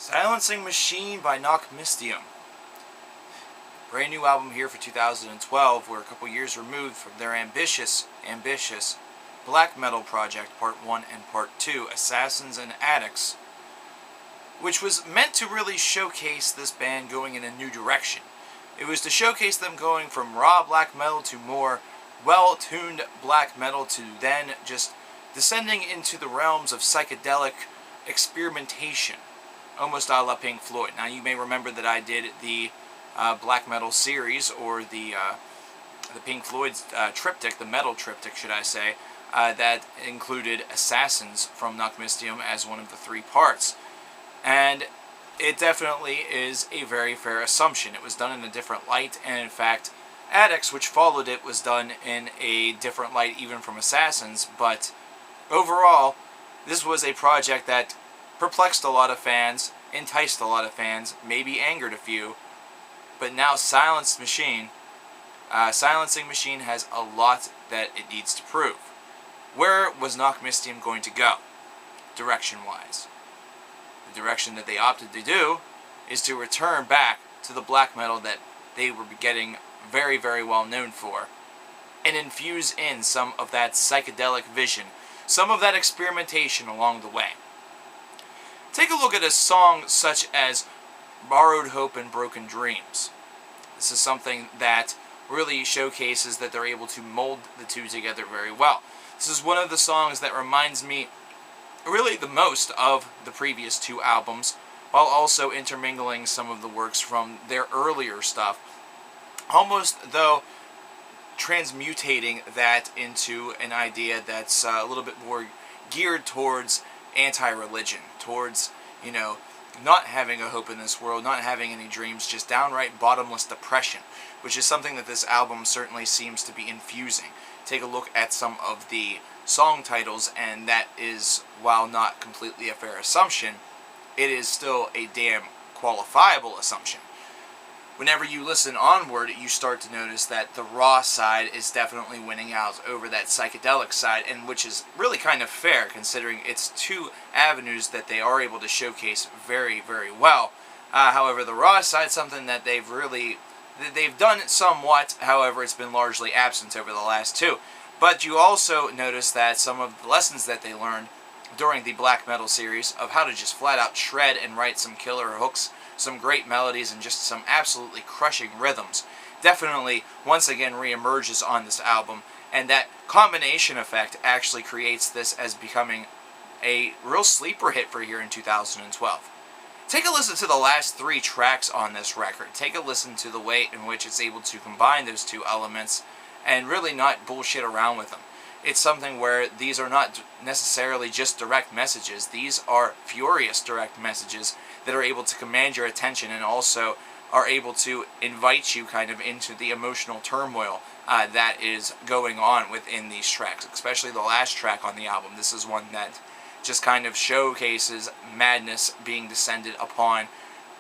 Silencing Machine by Nachtmystium. Brand new album here for 2012. We're a couple years removed from their ambitious black metal project, Part 1 and Part 2, Assassins and Addicts, which was meant to really showcase this band going in a new direction. It was to showcase them going from raw black metal to more well-tuned black metal to then just descending into the realms of psychedelic experimentation, almost a la Pink Floyd. Now, you may remember that I did the black metal series, or the Pink Floyd triptych, the metal triptych, should I say, that included Assassins from Nachtmystium as one of the three parts. And it definitely is a very fair assumption. It was done in a different light, and in fact, Addicts, which followed it, was done in a different light even from Assassins, but overall, this was a project that perplexed a lot of fans, enticed a lot of fans, maybe angered a few, but now Silencing Machine has a lot that it needs to prove. Where was Nachtmystium going to go, direction-wise? The direction that they opted to do is to return back to the black metal that they were getting very, very well known for, and infuse in some of that psychedelic vision, some of that experimentation along the way. Take a look at a song such as Borrowed Hope and Broken Dreams. This is something that really showcases that they're able to mold the two together very well. This is one of the songs that reminds me really the most of the previous two albums, while also intermingling some of the works from their earlier stuff, almost though transmutating that into an idea that's a little bit more geared towards anti-religion, towards, not having a hope in this world, not having any dreams, just downright bottomless depression, which is something that this album certainly seems to be infusing. Take a look at some of the song titles, and that is, while not completely a fair assumption, it is still a damn qualifiable assumption. Whenever you listen onward, you start to notice that the raw side is definitely winning out over that psychedelic side, and which is really kind of fair considering it's two avenues that they are able to showcase very, very well. However, the raw side is something that they've done somewhat, however, it's been largely absent over the last two. But you also notice that some of the lessons that they learned during the black metal series of how to just flat out shred and write some killer hooks, some great melodies, and just some absolutely crushing rhythms, definitely once again reemerges on this album, and that combination effect actually creates this as becoming a real sleeper hit for here in 2012. Take a listen to the last three tracks on this record. Take a listen to the way in which it's able to combine those two elements and really not bullshit around with them. It's something where these are not necessarily just direct messages. These are furious direct messages that are able to command your attention and also are able to invite you kind of into the emotional turmoil that is going on within these tracks, especially the last track on the album. This is one that just kind of showcases madness being descended upon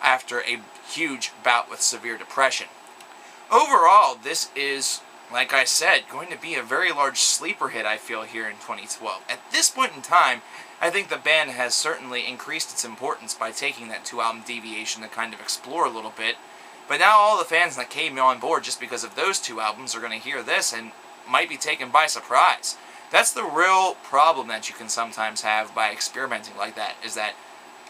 after a huge bout with severe depression. Overall, this is, like I said, going to be a very large sleeper hit, I feel, here in 2012. At this point in time, I think the band has certainly increased its importance by taking that two-album deviation to kind of explore a little bit. But now all the fans that came on board just because of those two albums are going to hear this and might be taken by surprise. That's the real problem that you can sometimes have by experimenting like that, is that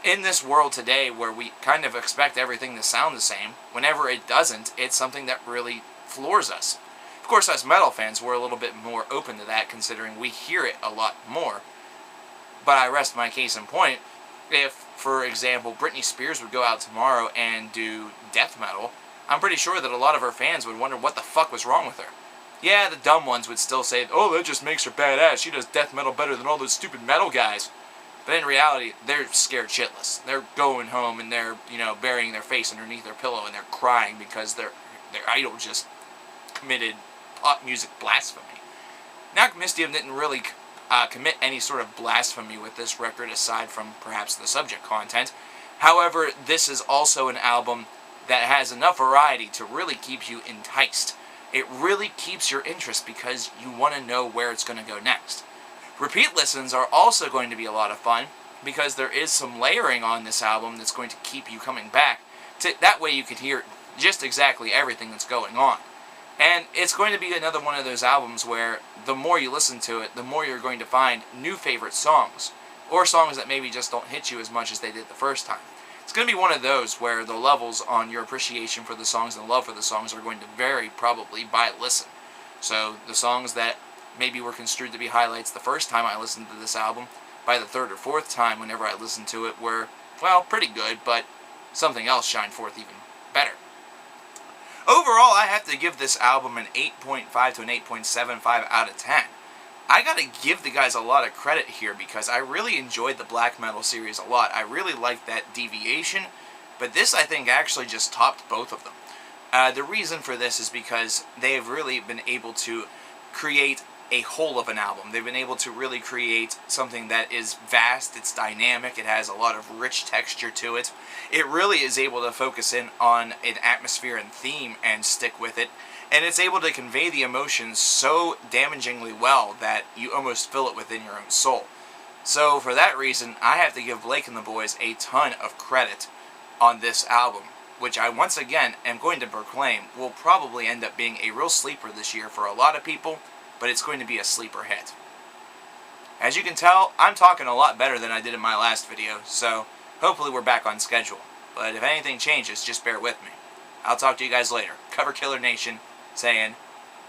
in this world today where we kind of expect everything to sound the same, whenever it doesn't, it's something that really floors us. Of course, us metal fans, we're a little bit more open to that, considering we hear it a lot more. But I rest my case in point. If, for example, Britney Spears would go out tomorrow and do death metal, I'm pretty sure that a lot of her fans would wonder what the fuck was wrong with her. Yeah, the dumb ones would still say, oh, that just makes her badass. She does death metal better than all those stupid metal guys. But in reality, they're scared shitless. They're going home and they're, burying their face underneath their pillow and they're crying because their idol just committed pop music blasphemy. Nachtmystium didn't really commit any sort of blasphemy with this record, aside from perhaps the subject content. However, this is also an album that has enough variety to really keep you enticed. It really keeps your interest because you want to know where it's going to go next. Repeat listens are also going to be a lot of fun, because there is some layering on this album that's going to keep you coming back. That way you can hear just exactly everything that's going on. And it's going to be another one of those albums where the more you listen to it, the more you're going to find new favorite songs, or songs that maybe just don't hit you as much as they did the first time. It's going to be one of those where the levels on your appreciation for the songs and love for the songs are going to vary probably by listen. So the songs that maybe were construed to be highlights the first time I listened to this album, by the third or fourth time whenever I listened to it were, well, pretty good, but something else shined forth even better. Overall, I have to give this album an 8.5 to an 8.75 out of 10. I gotta give the guys a lot of credit here because I really enjoyed the black metal series a lot. I really liked that Deviation, but this I think actually just topped both of them. The reason for this is because they have really been able to create a whole of an album. They've been able to really create something that is vast, it's dynamic, it has a lot of rich texture to it. It really is able to focus in on an atmosphere and theme and stick with it. And it's able to convey the emotions so damagingly well that you almost feel it within your own soul. So for that reason, I have to give Blake and the boys a ton of credit on this album, which I once again am going to proclaim will probably end up being a real sleeper this year for a lot of people, but it's going to be a sleeper hit. As you can tell, I'm talking a lot better than I did in my last video, so hopefully we're back on schedule. But if anything changes, just bear with me. I'll talk to you guys later. Cover Killer Nation, saying,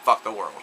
fuck the world.